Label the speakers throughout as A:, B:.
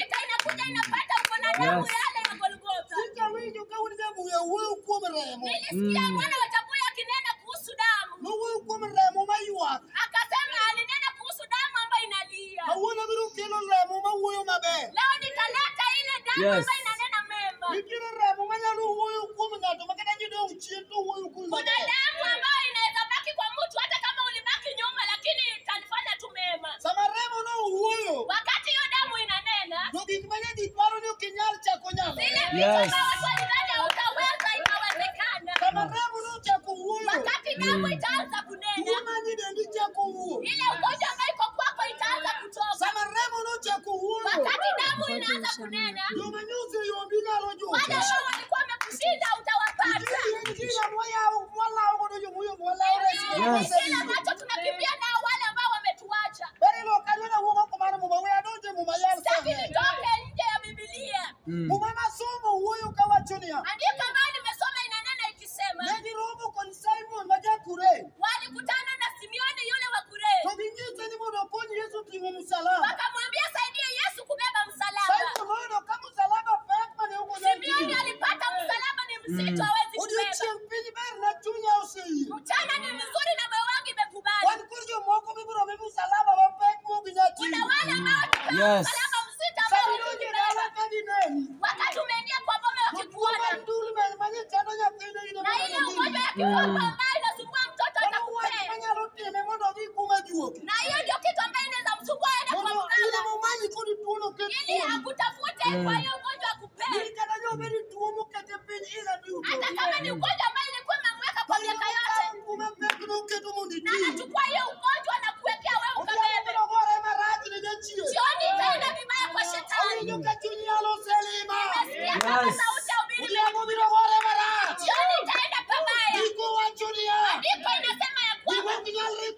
A: vita inakuja inapata kuna damu yale ya Golgotha.
B: Sikawinjo kaunga buya wewe kuom remo.
A: Nilisikia mwana wa Tabuya akinena kuhusu damu.
B: No wewe kuom remo mayuak.
A: Akasema alinena kuhusu damu ambayo inalia.
B: Hauona biro kelo remo mawuoyo maber.
A: Leo nikaleta ile damu ambayo inanena mema.
B: Nikira remo manyalo wuoyo kuom ng'ato makata nyido uchien to wuoyo kuom.
A: Kuna damu ambayo inaweza baki kwa mtu hata kama ulibaki nyuma lakini itanifanya tu mema.
B: Sama remo no wuoyo.
A: Wakati hiyo damu inanena,
B: no gik manya diparo ni okinyal chako nyalo.
A: Zile vitu kama walidhani utaweza inawezekana.
B: Sama remo no chako wuoyo.
A: Wakati damu itaanza kunena,
B: tumanyi dendi chako wuoyo.
A: Ile ugonjwa ambayo iko kwako itaanza kutoka.
B: Sama remo no chako wuoyo.
A: Wakati damu inaanza kunena,
B: yomanyuzi yombi nyalo juka.
A: wale ambao walikuwa wamekushinda utawapata.
B: Kila mwala ugodo yomuyo mwala uresi.
A: Kila macho tunakimbia nao wale ambao wametuacha.
B: Beri lo kalona wugo kumana mumawe adoje mumayal
A: Sasa
B: sana.
A: nitoke nje ya Biblia.
B: Mumama somo wuyo kawachonia.
A: Andiko ambalo nimesoma inanena ikisema,
B: Negi robo kon Simon majakure.
A: walikutana na Simioni yule wa Kurene.
B: To binyite ni modo konyi Yesu tingo msalaba.
A: Wakamwambia saidia Yesu kubeba msalaba.
B: Simon modo kama msalaba pek mane uko
A: Simioni alipata msalaba ni mzito hawezi kubeba.
B: Pili ber na chunya osei.
A: Mchana ni mzuri na moyo wangu imekubali.
B: Wan kurjo moko bibiro bebe msalaba wa pek mo ginyati.
A: Kuna wale ambao msalaba mzito ambao wakati umeingia kwa boma wakikuona. Na ile ugonjwa ya kifafa ambayo inasumbua mtoto atakupea. Na hiyo ndio kitu ambayo inaweza msumbua aende kwa mganga. Ili akutafute kwa hiyo ugonjwa akupea. Hata kama ni ugonjwa ambayo ilikuwa imemweka kwa miaka yote. Na anachukua hiyo ugonjwa na kuwekea wewe ukabebe. Jioni itaenda vibaya kwa shetani. Nimesikia kama sauti ya ubiri. Jioni itaenda pabaya. Andiko inasema ya kwamba kila ambacho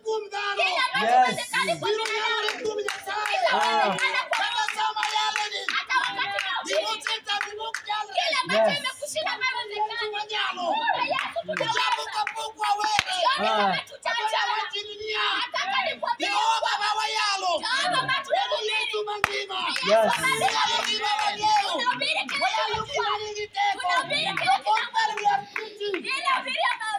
A: kinawezekana kwa binadamu kitawezekana kwa Mungu. Hata wakati unahubiri, kila ambacho imekushinda haiwezekani. Bure Yesu tutaweza. Jioni kama tutacha. Nataka nikwambie Jehova ambaye tunahubiri. Yesu ambaye tunahubiri kila kitu. Tunahubiri kila kitu. Ile mahubiri ambayo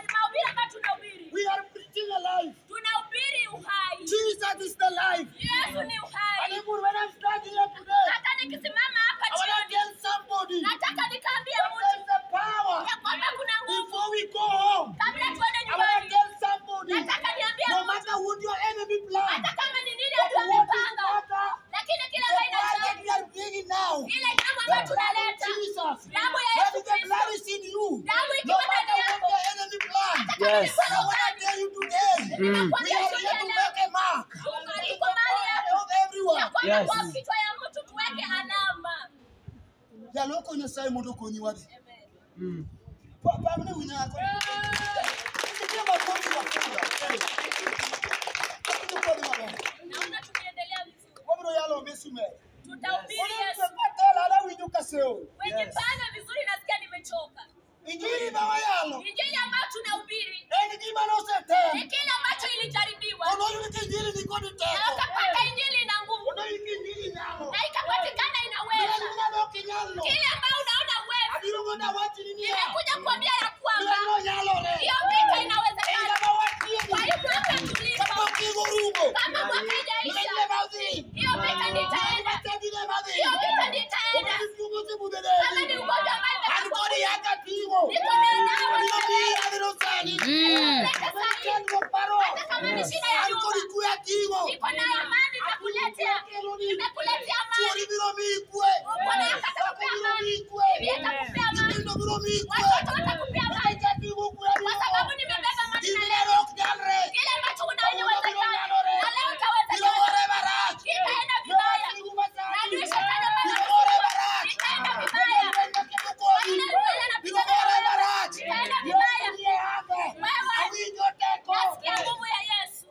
A: tunahubiri.
B: We are preaching a life.
A: Tunahubiri uhai.
B: Jesus is the life.
A: Yesu ni uhai.
B: When I'm standing here today,
A: Hata nikisimama hapa
B: I want to
A: jioni,
B: tell somebody
A: nataka nikaambie
B: that
A: mtu
B: there's the power.
A: ya kwamba kuna nguvu.
B: Before we go home,
A: Kabla tuende
B: I want to
A: nyumbani,
B: tell somebody,
A: nataka niambie
B: no
A: mtu,
B: matter what your enemy plan,
A: hata kama ni nini
B: but
A: adui
B: what is
A: amepanga,
B: matter,
A: lakini kila
B: the
A: baina
B: blood that
A: changu,
B: we are bringing now,
A: ile damu ambayo tunaleta,
B: Jesus,
A: damu ya
B: when
A: Yesu
B: the
A: Kristo,
B: blood is in you,
A: damu
B: no
A: ikiwa
B: matter
A: ndani
B: what
A: yako,
B: the enemy plan,
A: yes.
B: I want to tell you today, we
A: Ninakwambia
B: are
A: jioni
B: here
A: ya
B: to
A: leo,
B: make a mark
A: iko mahali hapo
B: of everyone.
A: ya kwamba kwa kichwa ya mtu tuweke alama.
B: Yaloko nyasaye mondo konyi wadi. Papa mne winya yako. Ndio makofi wa kula.
A: Naona tukiendelea vizuri.
B: Wabro yalo mesume.
A: Tutahubiri Yesu.
B: Patala ala winyo kaseo.
A: Wejipanga vizuri, nasikia nimechoka.
B: Injili bawa yalo.
A: Injili ambayo tunahubiri
B: Eni kibano sete.
A: ni kile ambacho ilijaribiwa.
B: Ono yuni injili ni kodi
A: Na
B: teko.
A: ukapata injili ina nguvu.
B: Ono yuni injili nalo.
A: Na ikapatikana inaweza.
B: Bila nalo kinyalo.
A: Kile ambayo unaona uwezi.
B: Adiro ngoda wati ni nia.
A: Nimekuja kuambia ya kwamba
B: Bila yalo re.
A: hiyo vita inawezekana.
B: Ila bawati ni.
A: Kwa hiyo mwaka tulipo,
B: Kama kigo rugo.
A: kama mwaka
B: Ile
A: ijaisha,
B: bazi.
A: hiyo vita nitaenda.
B: Ile bazi.
A: Hiyo vita nitaenda. Kama ni ugonjwa ambayo imekuwa, niko na dawa. Leta sahihi. Hata kama ni shida ya nyumba, niko na amani nitakuletea. Nimekuletea amani. Uko na atakupea amani. Bibi atakupea amani. Watoto watakupea amani. Kwa sababu nimebeba maneno leo. Kile ambacho unawezekana. Na leo utawezekana. Itaenda vibaya. Na adui shetani ambaye anasumbua, itaenda vibaya. Wanaendelea na picha zao. Itaenda vibaya. Nasikia nguvu ya Yesu.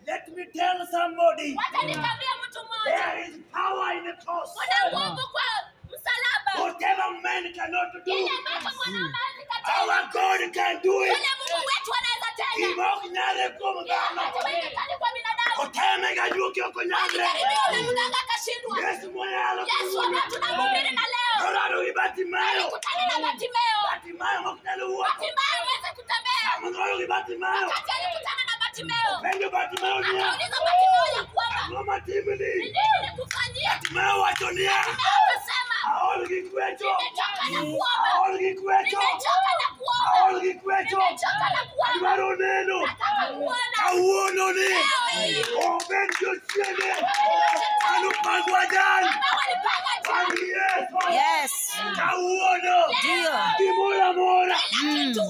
C: Let me tell somebody,
A: Wacha nikwambie mtu mmoja.
C: there is power in the cross.
A: Kuna nguvu kwa msalaba.
C: Whatever man cannot do,
A: Kile ambacho mwanadamu
C: our
A: hawezi
C: God can do it.
A: Yule Mungu wetu anaweza tenda.
C: Imok nyare kuom
A: Kile ambacho
C: dhano.
A: haiwezekani kwa binadamu.
C: Oteme ga juki oko nyare.
A: Alijaribiwa na mganga akashindwa.
C: Yesu moyalo
A: Yesu ambaye tunamhubiri na leo.
C: Dorado ni Bartimayo.
A: Alikutana na Bartimayo.
C: Bartimayo mkutano wako.
A: Bartimayo aweze kutembea.
C: Dorado ni Bartimayo.
A: Wakati alikutana na Bartimayo.
C: Pendo Bartimayo ni.
A: Akauliza Bartimayo ya kwamba
C: Mama Timothy.
A: nini nikufanyia?
C: Bartimayo wachonia.
A: Bartimayo akasema
C: Aolgi kwecho.
A: nimechoka na kuomba.
C: Aolgi kwecho.
A: Nimechoka na kuomba.
C: Aolgi kwecho.
A: Nimechoka na kuomba.
C: Adwaro neno.
A: Nataka kuona.
C: Kawuono ni. Obenjo siene. Anu pagwajan.
A: Ambao walipanga jana.
C: Yes. Kawuono.
D: Ndio.
C: Kimura mora.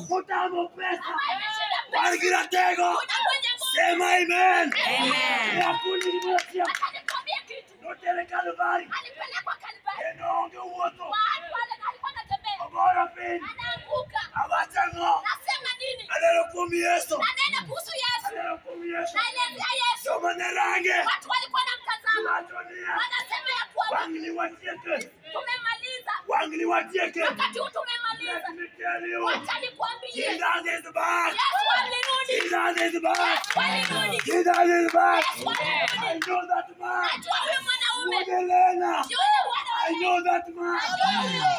C: Mutamo pesa.
A: Ameshinda pesa.
C: Wargira tego.
A: Kuna mwenye nguvu.
C: Sema amen.
D: Amen.
C: Yakuni limusia.
A: Akanikwambia kitu.
C: Notere Kalvari.
A: Alipelekwa Kalvari.
C: Enonge uoto.
A: Mahali pale alikuwa anatembea.
C: Obora peni.
A: Anaanguka.
C: Abatango.
A: Nasema nini?
C: Adero kumi Yesu.
A: Nanena kuhusu Yesu.
C: Adero kumi Yesu.
A: Naelezea Yesu.
C: Soma nerange.
A: Watu walikuwa wanamtazama.
C: Watonia.
A: Wanasema ya kwamba
C: Wangli watieke.
A: tumemaliza.
C: Wangli watieke.
A: Wakati huu tumemaliza.
C: Let me tell you.
A: Wacha nikwambie.
C: Jesus is back.
A: Yesu alirudi.
C: Jesus is back.
A: Yesu alirudi.
C: Jesus is back.
A: Yesu alirudi.
C: I know that man.
A: Najua huyu mwanaume.
C: Modelena.
A: Yule
C: I
A: mwanaume.
C: know that man.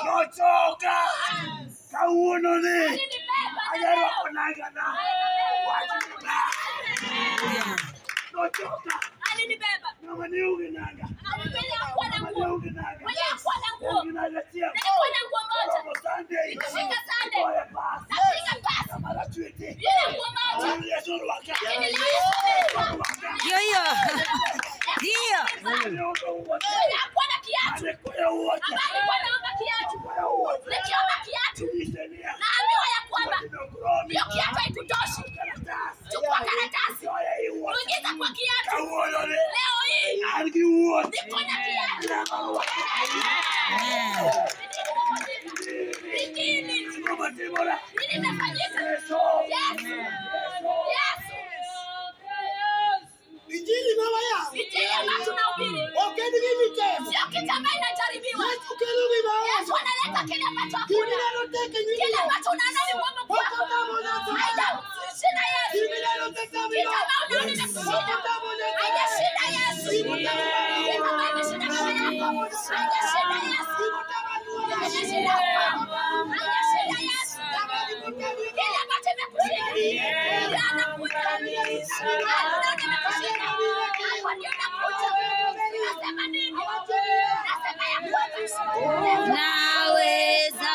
C: Nochoka. Kawuono ni.
A: Alinibeba na
C: Adero
A: leo.
C: konagana. Wajibeba. Nochoka.
A: Alinibeba.
C: Mama ni ugenanga.
A: Mwenye hakuwa na
C: Mama ni
A: nguo.
C: ugenanga.
A: Mwenye hakuwa na nguo.
C: Ugenaga tia.
A: Nilikuwa na nguo moja.
C: Robo Sunday.
A: Nikishika Sunday.
C: Oya pass.
A: Napiga pasi.
C: Mara tweety.
A: Yule nguo moja.
C: Oya Yesu waka.
A: Lakini leo Yesu alikuwa.
D: Yo. Ndio.
A: Mwenye hakuwa na kiatu.
C: Alikuwa wote.
A: Ambaye alikuwa anaomba kiatu.
C: Alikuwa wote.
A: Nikiomba kiatu.
C: Tulisenia.
A: Naambiwa ya kwamba
C: Ndogromi.
A: hiyo kiatu haikutoshi.
C: Karatasi.
A: Chukua karatasi.
C: Oya hii wote.
A: Uingiza kwa kiatu.
C: Kawuono ni.
A: Leo hii
C: Algi wote.
A: niko na kiatu. Nini?
C: Mama Timora.
A: Nini imefanyika?
C: Yesu.
A: Yesu. Yesu.
B: Injili mama yangu.
A: Injili ambayo tunahubiri.
B: Okeni mimi tena.
A: Sio kitu ambayo inajaribiwa.
B: Yesu kelumi mama.
A: Yesu analeta kile ambacho
B: Kimi
A: hakuna.
B: naloteke nyinyi.
A: Kile ambacho unaona ni ngumu kwako. Haijashinda Yesu.
B: Kimi naloteke mimi.
A: Kitu ambayo unaona imekushinda. Haijashinda Yesu. Kitu ambayo imeshinda mama yako. Haijashinda Yesu. Haijashinda kwako. Haijashinda Yesu. Kile ambacho imekushinda. Ndio anakuja. Unaona imekushinda. Hapo ndio anakuja. Nasema nini? Nasema ya kwamba
D: Unaweza.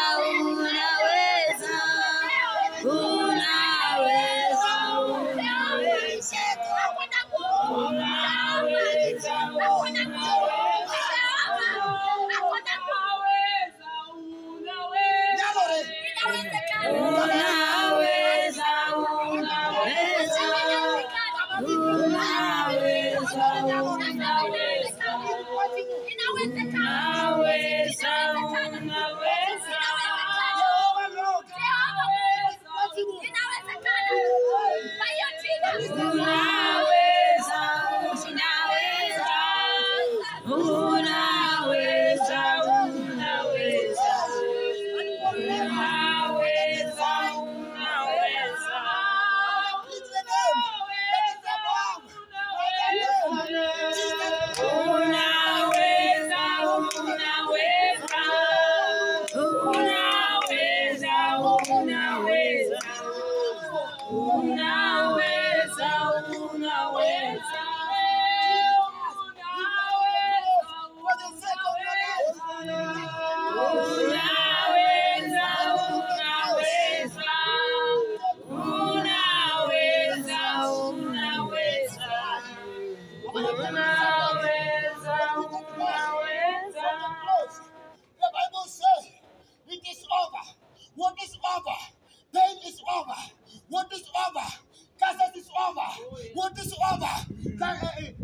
B: What is over?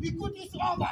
B: The good is over.